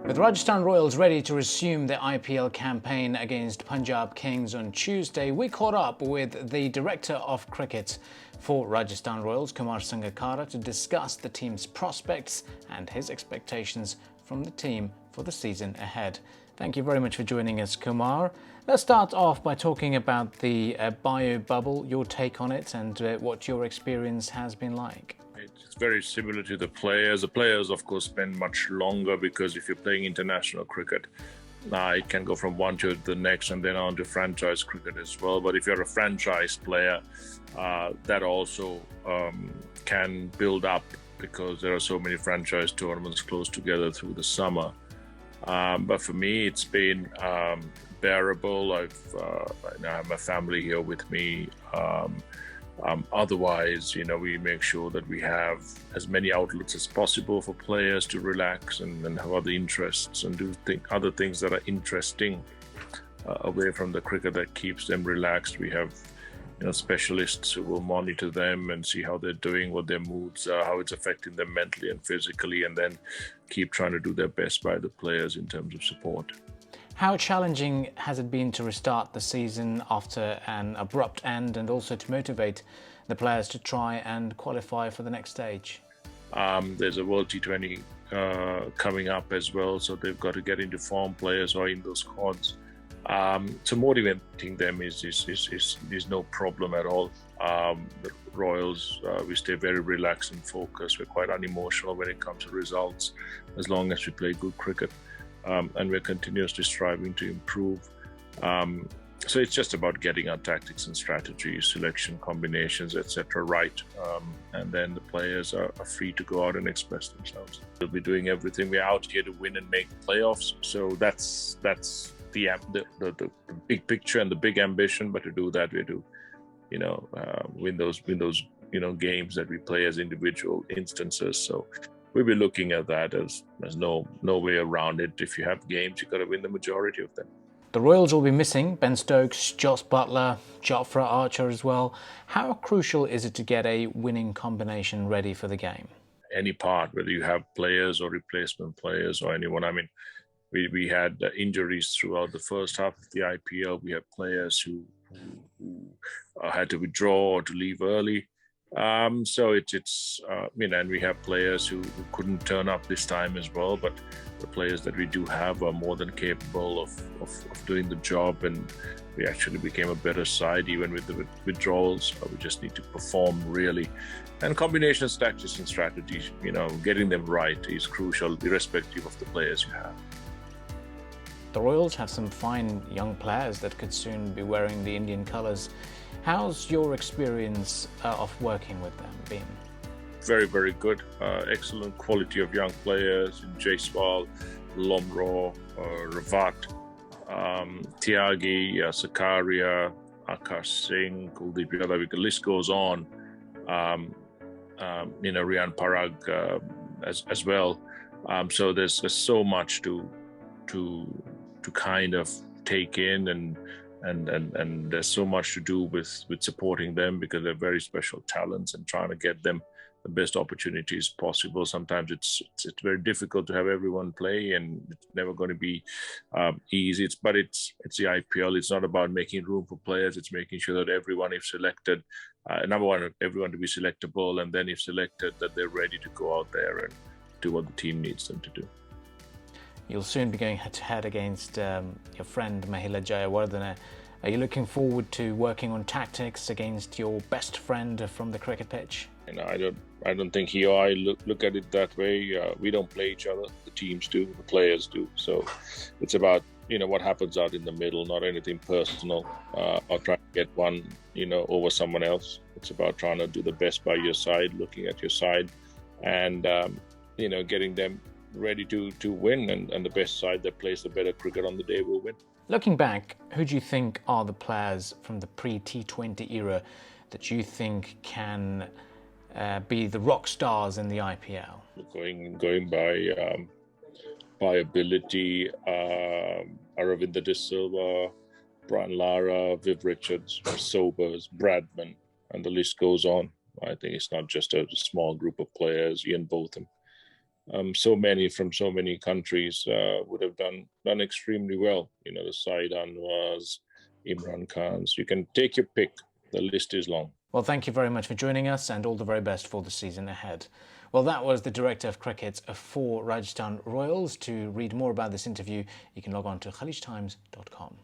With Rajasthan Royals ready to resume their IPL campaign against Punjab Kings on Tuesday, we caught up with the Director of Cricket for Rajasthan Royals, Kumar Sangakkara, to discuss the team's prospects and his expectations from the team for the season ahead. Thank you very much for joining us, Kumar. Let's start off by talking about the bio bubble, your take on it, and what your experience has been like. It's very similar to the players. The players, of course, spend much longer because if you're playing international cricket, it can go from one to the next and then on to franchise cricket as well. But if you're a franchise player, that also can build up because there are so many franchise tournaments close together through the summer. But for me, it's been bearable. I have my family here with me. Otherwise, we make sure that we have as many outlets as possible for players to relax and have other interests and do other things that are interesting away from the cricket that keeps them relaxed. We have specialists who will monitor them and see how they're doing, what their moods are, how it's affecting them mentally and physically, and then keep trying to do their best by the players in terms of support. How challenging has it been to restart the season after an abrupt end and also to motivate the players to try and qualify for the next stage? There's a World T20 coming up as well, so they've got to get into form. Players are in those squads. So motivating them is no problem at all. The Royals, we stay very relaxed and focused. We're quite unemotional when it comes to results, as long as we play good cricket. And we're continuously striving to improve. So it's just about getting our tactics and strategies, selection, combinations, etc. right. And then the players are free to go out and express themselves. We'll be doing everything. We're out here to win and make playoffs. So that's the big picture and the big ambition. But to do that, we do, win those games that we play as individual instances. So we'll be looking at that as no way around it. If you have games, you've got to win the majority of them. The Royals will be missing Ben Stokes, Jos Buttler, Jofra Archer as well. How crucial is it to get a winning combination ready for the game? Any part, whether you have players or replacement players or anyone. I mean, we had injuries throughout the first half of the IPL. We had players who had to withdraw or to leave early. So it's and we have players who couldn't turn up this time as well, but the players that we do have are more than capable of doing the job, and we actually became a better side even with the withdrawals. We just need to perform really, and combinations, tactics and strategies, getting them right is crucial irrespective of the players you have. The Royals have some fine young players that could soon be wearing the Indian colours. How's your experience of working with them been? Very, very good. Excellent quality of young players in Jaiswal, Lomro, Ravat, Tyagi, Sakaria, Akash Singh, Kuldeep Yadav. The list goes on. Rian Parag as well. So there's so much to kind of take in, and there's so much to do with supporting them because they're very special talents and trying to get them the best opportunities possible. Sometimes it's very difficult to have everyone play, and it's never going to be easy. But it's the IPL. It's not about making room for players. It's making sure that everyone, if selected, number one, everyone to be selectable, and then if selected, that they're ready to go out there and do what the team needs them to do. You'll soon be going head-to-head against your friend Mahela Jayawardene. Are you looking forward to working on tactics against your best friend from the cricket pitch? I don't think he or I look at it that way. We don't play each other. The teams do, the players do. So it's about what happens out in the middle, not anything personal or trying to get one over someone else. It's about trying to do the best by your side, looking at your side, and getting them ready to win, and the best side that plays the better cricket on the day will win. Looking back, who do you think are the players from the pre-T20 era that you think can be the rock stars in the IPL? Going by ability, Aravinda De Silva, Brian Lara, Viv Richards, Sobers, Bradman, and the list goes on. I think it's not just a small group of players. Ian Botham so many from so many countries would have done extremely well. The Said Anwars, Imran Khans. You can take your pick. The list is long. Well, thank you very much for joining us, and all the very best for the season ahead. Well, that was the director of cricket for Rajasthan Royals. To read more about this interview, you can log on to khaleejtimes.com.